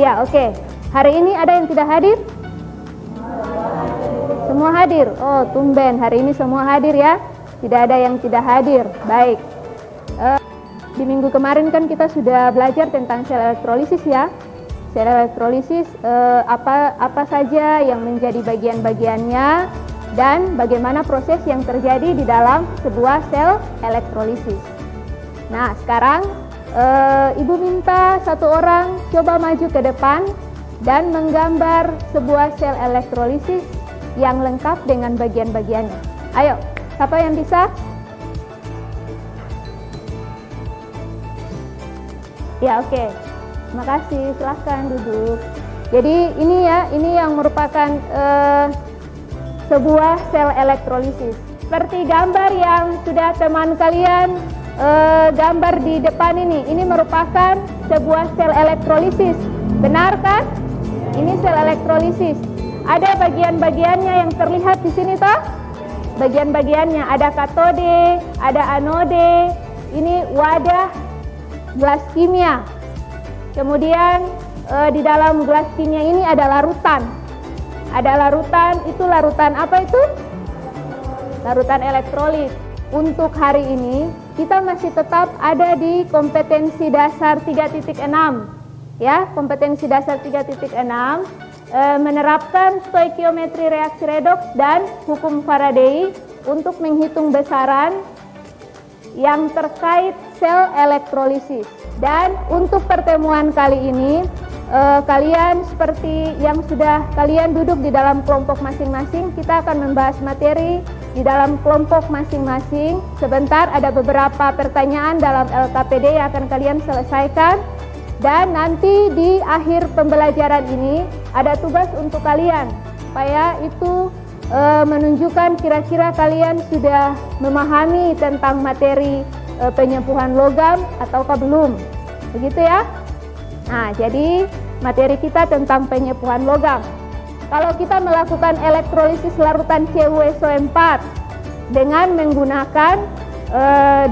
Ya, oke. Hari ini ada yang tidak hadir? Semua hadir. Oh, tumben. Hari ini semua hadir ya. Tidak ada yang tidak hadir. Baik. Di minggu kemarin kan kita sudah belajar tentang sel elektrolisis ya. Sel elektrolisis apa saja yang menjadi bagian-bagiannya dan bagaimana proses yang terjadi di dalam sebuah sel elektrolisis. Nah, sekarang Ibu minta satu orang coba maju ke depan dan menggambar sebuah sel elektrolisis yang lengkap dengan bagian-bagiannya. Ayo, siapa yang bisa? Ya, oke. Terima kasih. Silahkan duduk. Jadi ini yang merupakan sebuah sel elektrolisis. Seperti gambar yang sudah teman kalian gambar di depan ini merupakan sebuah sel elektrolisis. Benar kan? Ini sel elektrolisis. Ada bagian-bagiannya yang terlihat di sini toh? Bagian-bagiannya ada katode, ada anode. Ini wadah gelas kimia. Kemudian di dalam gelas kimia ini ada larutan. Ada larutan, itu larutan apa itu? Larutan elektrolit. Untuk hari ini kita masih tetap ada di kompetensi dasar 3.6 ya, kompetensi dasar 3.6 menerapkan stoikiometri reaksi redoks dan hukum Faraday untuk menghitung besaran yang terkait sel elektrolisis. Dan untuk pertemuan kali ini kalian seperti yang sudah kalian duduk di dalam kelompok masing-masing, kita akan membahas materi di dalam kelompok masing-masing. Sebentar ada beberapa pertanyaan dalam LKPD yang akan kalian selesaikan. Dan nanti di akhir pembelajaran ini ada tugas untuk kalian supaya itu menunjukkan kira-kira kalian sudah memahami tentang materi penyembuhan logam ataukah belum. Begitu ya. Nah, jadi materi kita tentang penyembuhan logam. Kalau kita melakukan elektrolisis larutan CuSO4 dengan menggunakan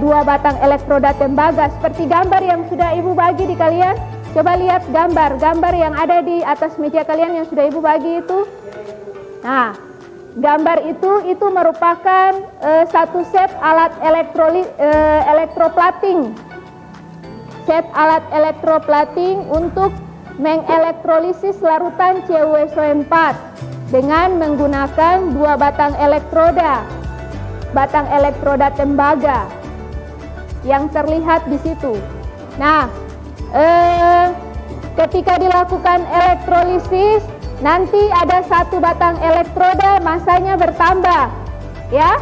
dua batang elektroda tembaga seperti gambar yang sudah Ibu bagi di kalian. Coba lihat gambar yang ada di atas meja kalian yang sudah Ibu bagi itu. Nah, gambar itu merupakan satu set alat elektroplating. Set alat elektroplating untuk mengelektrolisis larutan CuSO4 dengan menggunakan dua batang elektroda tembaga yang terlihat di situ. Nah, ketika dilakukan elektrolisis nanti ada satu batang elektroda masanya bertambah ya.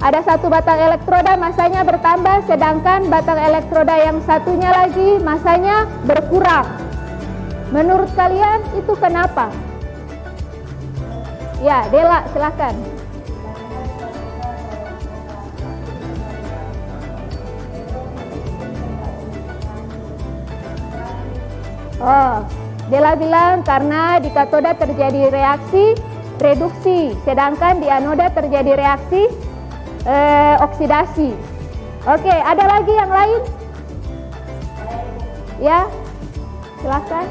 Ada satu batang elektroda masanya bertambah, sedangkan batang elektroda yang satunya lagi masanya berkurang. Menurut kalian itu kenapa? Ya, Dela, silakan. Oh, Dela bilang karena di katoda terjadi reaksi reduksi, sedangkan di anoda terjadi reaksi oksidasi. Oke, ada lagi yang lain? Ya, silakan.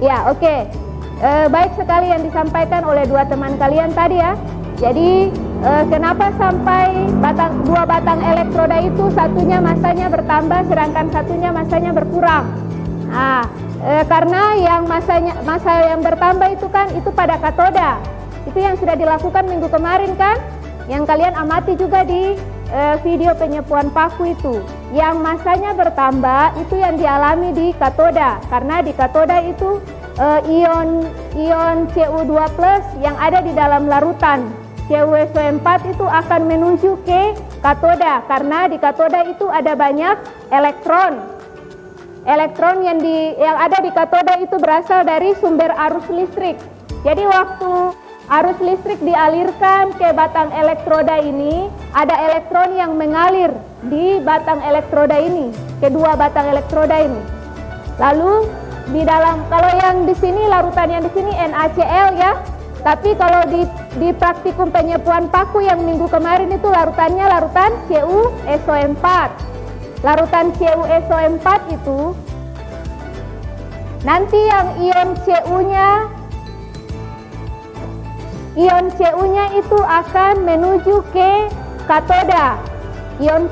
Ya, oke. Baik sekali yang disampaikan oleh dua teman kalian tadi ya. Jadi kenapa sampai dua batang elektroda itu satunya masanya bertambah sedangkan satunya masanya berkurang? Nah, karena yang masa yang bertambah itu kan itu pada katoda. Itu yang sudah dilakukan minggu kemarin kan? Yang kalian amati juga di video penyepuan paku itu. Yang masanya bertambah itu yang dialami di katoda. Karena di katoda itu ion Cu2+ yang ada di dalam larutan CuSO4 itu akan menuju ke katoda, karena di katoda itu ada banyak elektron. Elektron yang ada di katoda itu berasal dari sumber arus listrik. Jadi waktu arus listrik dialirkan ke batang elektroda ini, ada elektron yang mengalir di batang elektroda ini, kedua batang elektroda ini. Lalu di dalam, kalau yang di sini larutan yang di sini NaCl ya. Tapi kalau di praktikum penyepuan paku yang minggu kemarin itu larutannya larutan CuSO4. Larutan CuSO4 itu nanti yang ion Cu-nya itu akan menuju ke katoda. Ion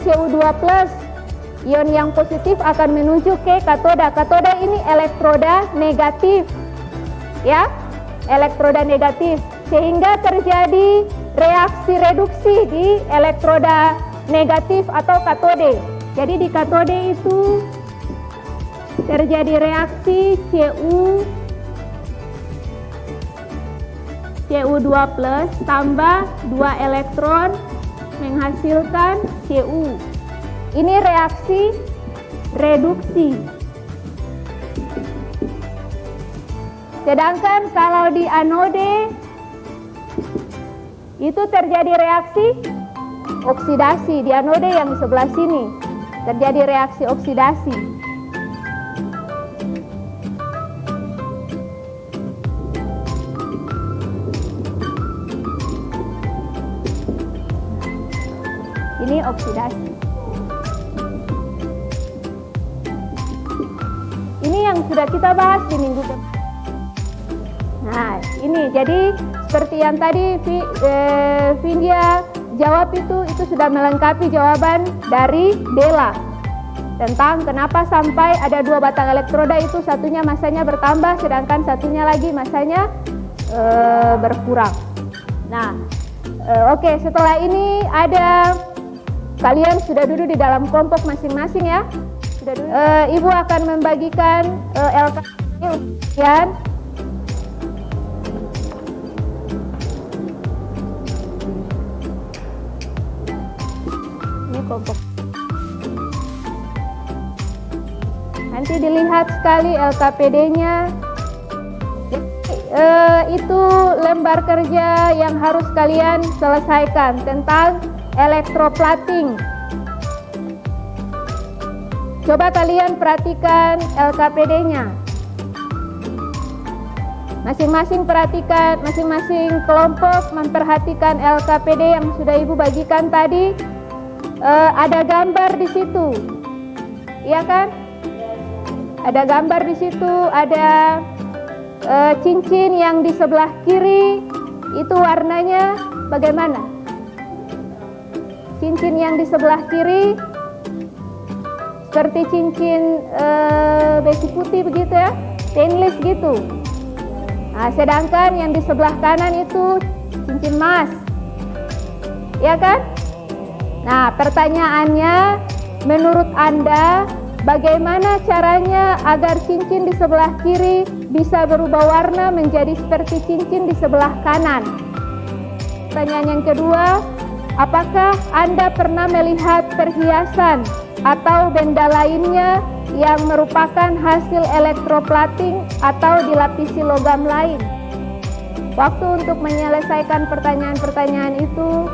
Cu2+, ion yang positif akan menuju ke katoda. Katoda ini elektroda negatif. Ya. Elektroda negatif, sehingga terjadi reaksi reduksi di elektroda negatif atau katode. Jadi di katode itu terjadi reaksi Cu2+ tambah 2 elektron menghasilkan Cu. Ini reaksi reduksi. Sedangkan kalau di anode itu terjadi reaksi oksidasi. Di anode yang sebelah sini terjadi reaksi oksidasi. Ini oksidasi. Ini yang sudah kita bahas di minggu kemarin. Nah, ini jadi seperti yang tadi Vindia jawab itu sudah melengkapi jawaban dari Dela tentang kenapa sampai ada 2 batang elektroda itu satunya masanya bertambah sedangkan satunya lagi masanya berkurang. Nah, oke, setelah ini kalian sudah duduk di dalam kelompok masing-masing ya. Ibu akan membagikan LKP ujian. Kelompok. Nanti dilihat sekali LKPD-nya. Itu lembar kerja yang harus kalian selesaikan tentang elektroplating. Coba kalian perhatikan LKPD-nya. Masing-masing perhatikan, masing-masing kelompok memperhatikan LKPD yang sudah Ibu bagikan tadi. Ada gambar di situ, iya kan? Ada gambar di situ, ada cincin yang di sebelah kiri, itu warnanya bagaimana? Cincin yang di sebelah kiri seperti cincin besi putih begitu ya, stainless gitu. Nah, sedangkan yang di sebelah kanan itu cincin emas, iya kan? Nah, pertanyaannya, menurut Anda, bagaimana caranya agar cincin di sebelah kiri bisa berubah warna menjadi seperti cincin di sebelah kanan? Pertanyaan yang kedua, apakah Anda pernah melihat perhiasan atau benda lainnya yang merupakan hasil elektroplating atau dilapisi logam lain? Waktu untuk menyelesaikan pertanyaan-pertanyaan itu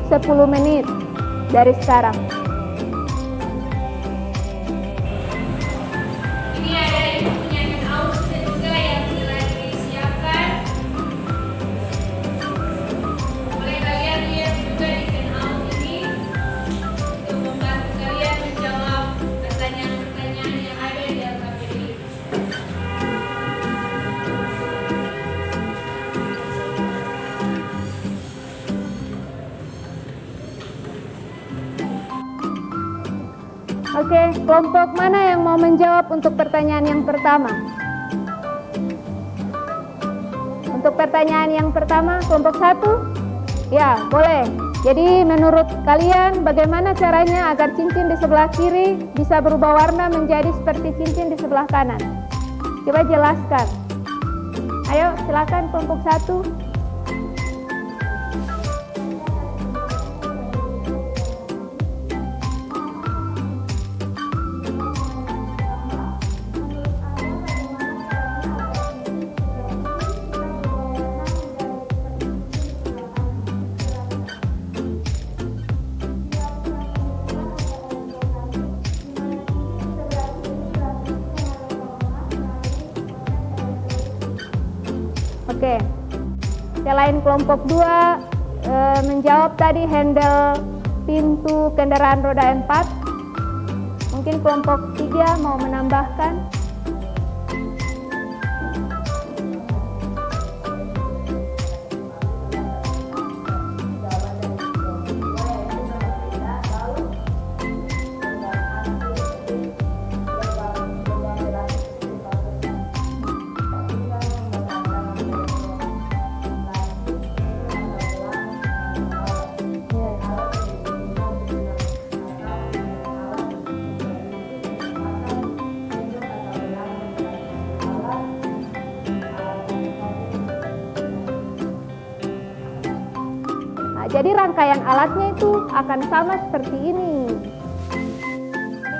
10 menit dari sekarang. Ini ada Ibu punya handout juga yang telah disiapkan. Boleh kalian lihat juga di handout ini untuk membantu kalian menjawab pertanyaan-pertanyaan yang ada di LKPD. Oke, kelompok mana yang mau menjawab untuk pertanyaan yang pertama? Untuk pertanyaan yang pertama, kelompok 1? Ya, boleh. Jadi menurut kalian bagaimana caranya agar cincin di sebelah kiri bisa berubah warna menjadi seperti cincin di sebelah kanan? Coba jelaskan. Ayo, silakan kelompok 1. Oke. Selain kelompok 2 menjawab tadi handle pintu kendaraan roda 4. Mungkin kelompok 3 mau menambahkan. Jadi rangkaian alatnya itu akan sama seperti ini.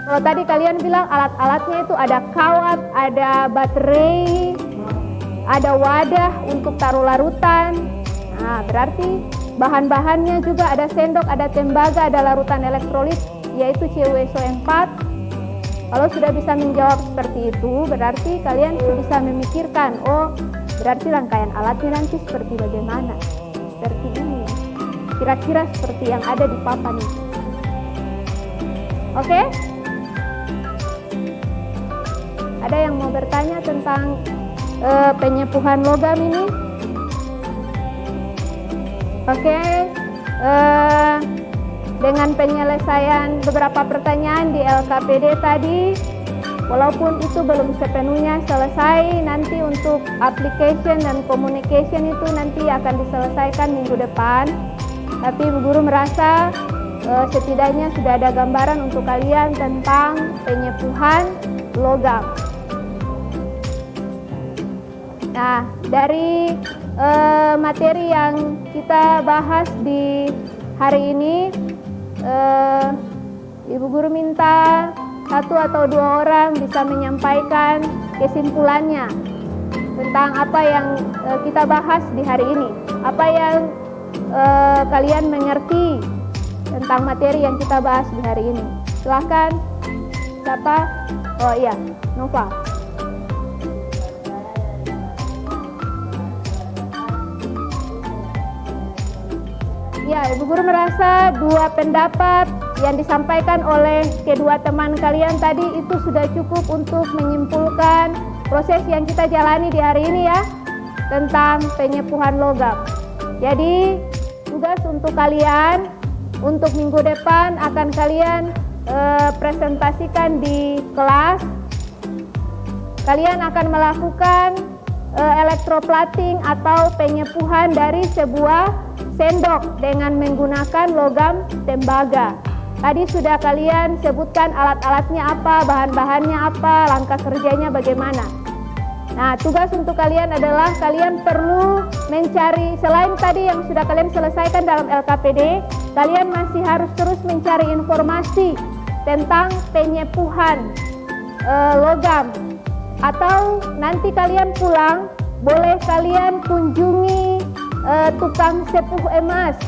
Kalau tadi kalian bilang alat-alatnya itu ada kawat, ada baterai, ada wadah untuk taruh larutan. Nah, berarti bahan-bahannya juga ada sendok, ada tembaga, ada larutan elektrolit, yaitu CuSO4. Kalau sudah bisa menjawab seperti itu, berarti kalian sudah bisa memikirkan, oh berarti rangkaian alatnya nanti seperti bagaimana. Seperti ini. Kira-kira seperti yang ada di papan ini. Oke? Ada yang mau bertanya tentang penyepuhan logam ini? Oke. Dengan penyelesaian beberapa pertanyaan di LKPD tadi, walaupun itu belum sepenuhnya selesai, nanti untuk application dan communication itu nanti akan diselesaikan minggu depan. Tapi Ibu Guru merasa setidaknya sudah ada gambaran untuk kalian tentang penyepuhan logam. Nah, dari materi yang kita bahas di hari ini, Ibu Guru minta 1 atau 2 orang bisa menyampaikan kesimpulannya tentang apa yang kita bahas di hari ini. Apa yang kalian mengerti tentang materi yang kita bahas di hari ini. Silahkan. Siapa? Oh iya, Nova. Ya, Ibu Guru merasa 2 pendapat yang disampaikan oleh kedua teman kalian tadi itu sudah cukup untuk menyimpulkan proses yang kita jalani di hari ini ya, tentang penyepuhan logam. Jadi tugas untuk kalian untuk minggu depan akan kalian presentasikan di kelas. Kalian akan melakukan elektroplating atau penyepuhan dari sebuah sendok dengan menggunakan logam tembaga. Tadi sudah kalian sebutkan alat-alatnya apa, bahan-bahannya apa, langkah kerjanya bagaimana. Nah, tugas untuk kalian adalah kalian perlu mencari, selain tadi yang sudah kalian selesaikan dalam LKPD, kalian masih harus terus mencari informasi tentang penyepuhan logam. Atau nanti kalian pulang, boleh kalian kunjungi tukang sepuh emas.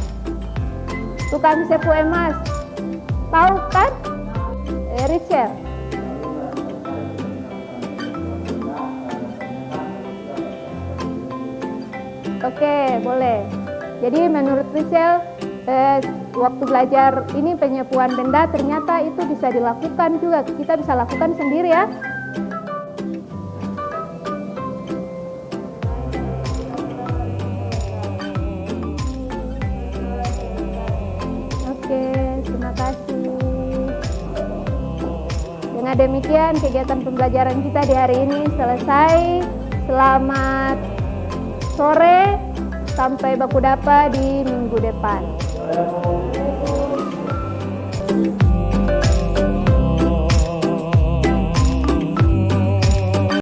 Tukang sepuh emas. Tahu kan? Richard. Oke, boleh. Jadi menurut Richel, waktu belajar ini penyepuhan benda ternyata itu bisa dilakukan juga. Kita bisa lakukan sendiri ya. Oke, terima kasih. Dengan demikian kegiatan pembelajaran kita di hari ini selesai. Selamat sore, sampai baku dapa di minggu depan.